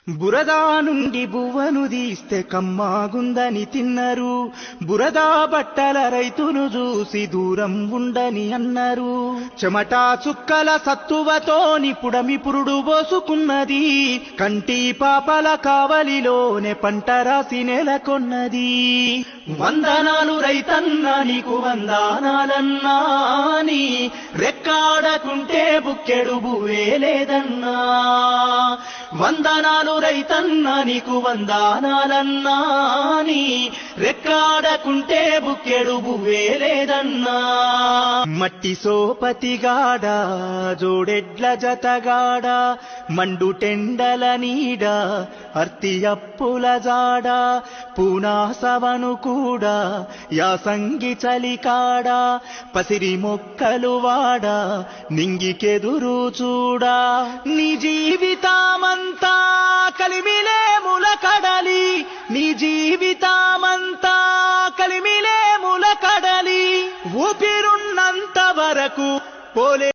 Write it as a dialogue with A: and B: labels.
A: బురదా నుండి బువ్వను తీస్తే కమ్మాగుందని తిన్నరు. బురదా బట్టల రైతును చూసి దూరం ఉండని అన్నారు. చెమటా చుక్కల సత్తువతోని పుడమి పురుడు పోసుకున్నది. కంటి పాపల కావలిలోనే పంట రాసి నెలకొన్నది. వందనాలు రైతన్నా నీకు వందనాలన్నా, నీ రెక్కాడకుంటే బుక్కెడు బువ్వే లేదన్నా. వందనాలు రైతన్నా నీకు వందనాలన్నా, నీ రెక్కాడకుంటే బుక్కెడు బువ్వే లేదన్నా. మట్టి సోపతిగాడ జోడెడ్ల జతగాడ, మండు టెండల నీడ అర్తి అప్పుల జాడ, పూనాసవను కూడా యాసంగి చలికాడ, పసిరి మొక్కలు వాడ నింగికెదురు చూడా. నీ జీవితమంతా కలిమిలేముల కడలి, నీ జీవితమంతా కలిమిలేముల కడలి, ఊపిరున్నంత వరకు పోలే